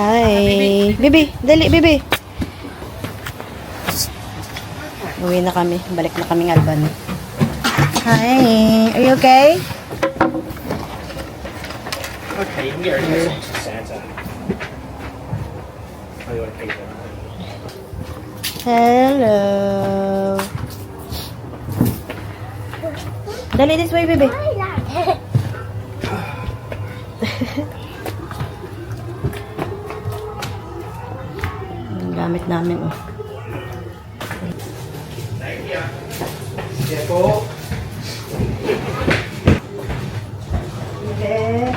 Hi. Bibi, dali, Bibi. Uwi na kami. Balik na kaming Albany. Hi. Are you okay? Okay, you can get her to Santa. Oh, you want to take that? Hello. Dali, this way, Bibi. Ang gamit namin, oh. Thank you. Yeah, po. Okay.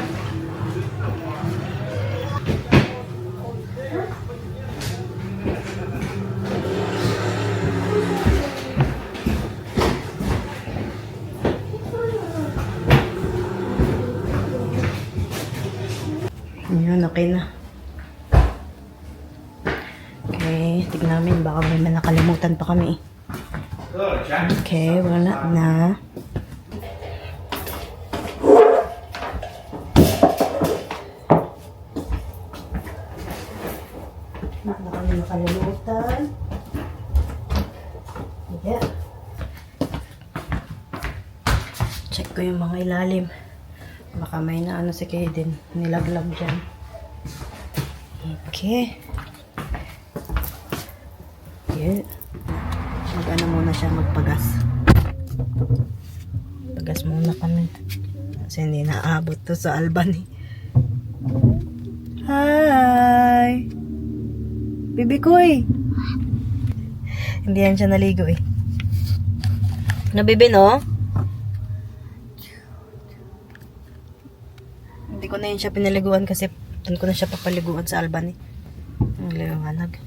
Yun, okay na. Okay, tignan namin. Baka may nakalimutan pa kami. Good, Jack. Okay, wala na. Wala na kami nakalimutan. Yeah. Check ko yung mga ilalim. Baka may naano si Kaden. Nilaglag dyan. Okay. Yeah. Mag-ano muna siya, magpagas. Pagas muna kami. Kasi hindi naabot to sa Albany. Hi! Bibi ko eh. Hindi yan siya naligo eh. Nabibi no? Hindi ko na yun siya pinaliguan kasi doon ko na siya papaliguan sa Albany. Ang liwanag.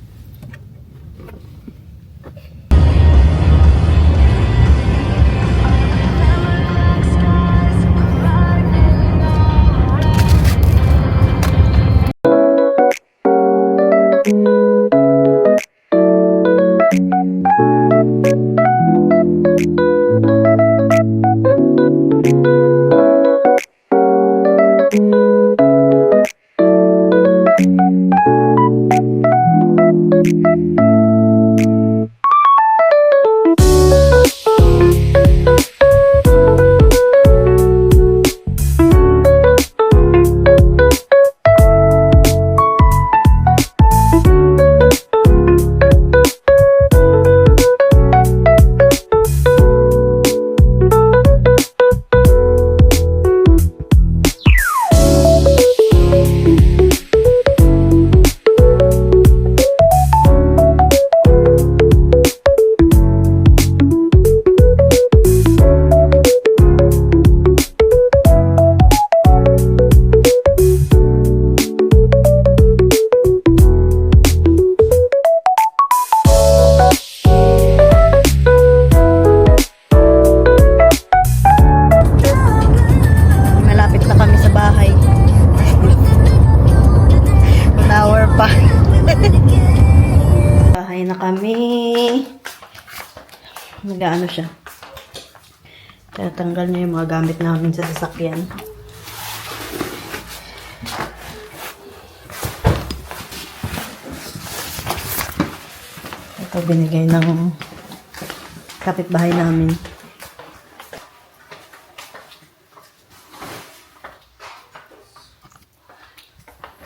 Bahay na kami. Nag-ano siya. Tatanggal niya yung mga gamit namin sa sasakyan. Ito binigay ng kapitbahay namin.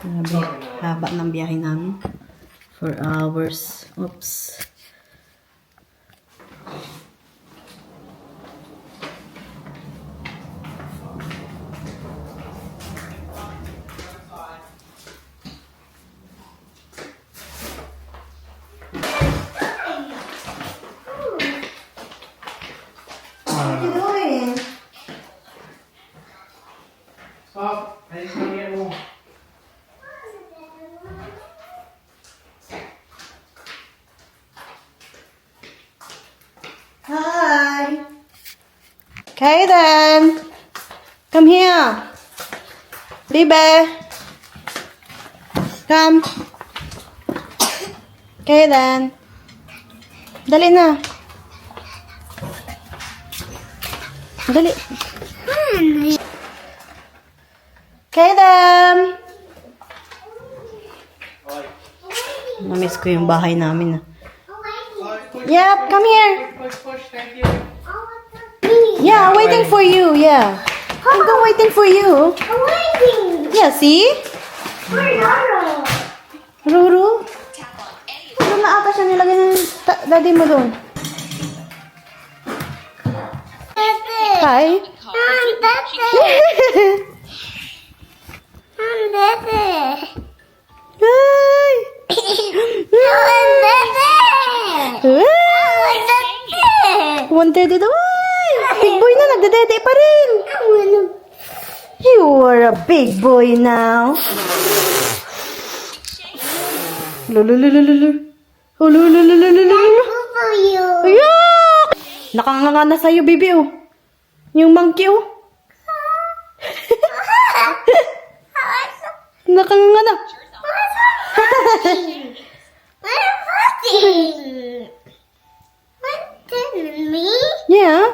Grabe, haba ng biyahe namin. 4 hours. Oops. What are you doing? Stop. I just want to get more. Hi. Kaden. Come here. Bibe. Come. Kaden. Dali na. Dali. Kaden. Oi. Namiss ko yung bahay namin. Oi, push, Yep, come here. push. Thank you. Yeah, waiting for you. Yeah. I'm waiting for you. Yeah, see? Ruru? Ano na ata siya nilagay ng daddy mo doon? Hi. Hi. One-daddy daw. Ay, big boy na, nagdadede pa rin. You are a big boy now. Lulululululu. Lulululululu. Ayak! Nakanganga na sa'yo, baby, oh. Yung monkey, oh. Nakanganga na. Yeah.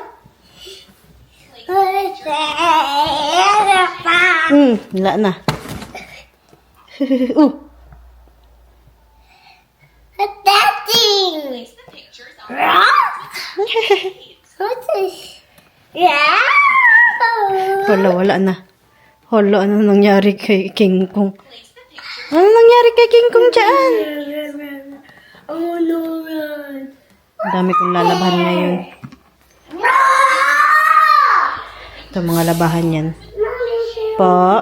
Wala na. Wala na. Hala, ano nangyari kay King Kong? Ano nangyari kay King Kong dyan? Ang dami kong lalabahan ngayon. Ito mga labahan yan. Po.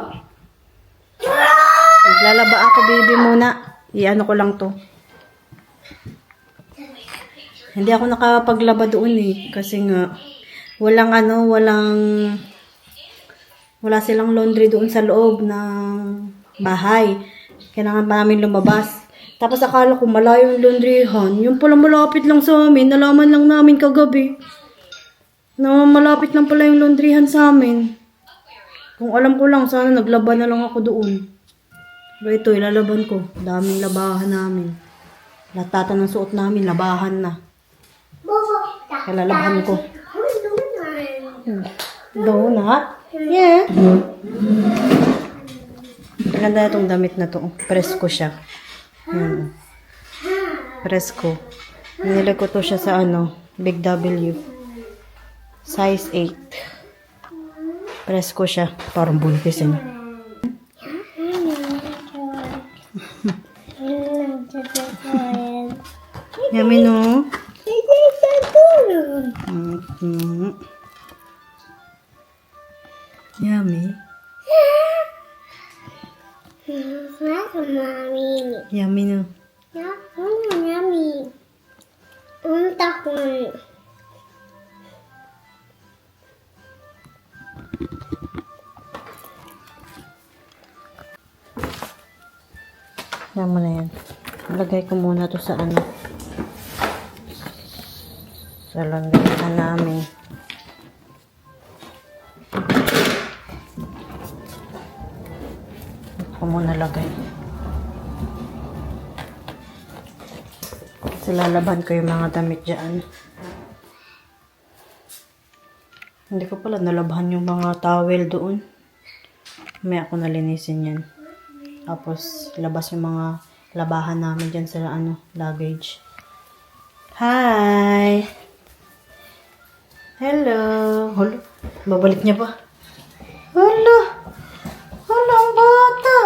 Naglalaba ako, baby, muna. Iano ko lang to. Hindi ako nakapaglaba doon eh. Kasi nga, wala silang laundry doon sa loob ng bahay. Kailangan pa namin lumabas. Tapos akala ko malayo yung laundryhan. Yung pala malapit lang sa amin. Nalaman lang namin kagabi. Na malapit lang pala yung laundryhan sa amin. Kung alam ko lang, sana naglaban na lang ako doon. Pero ito, ilalaban ko. Daming labahan namin. Latata ng suot namin, labahan na. Kaya lalabahan ko. Donut? Yeah. Maganda na itong damit na to. Presko siya. Presko. Nilagay ko to siya sa Big W. Size 8. Presko siya. Parang buntis eh. Yummy no? Yummy. Yummy no? Yan mo na yan. Lagay ko muna to sa sa landasan namin. Ito muna lagay. Kasi lalaban ko yung mga damit dyan. Hindi ko pala nalabahan yung mga towel doon. May ako nalinisin yan. Tapos, labas yung mga labahan namin dyan sa luggage. Hi! Hello! Hello! Babalik niya pa. Hello! Hello, ang bata!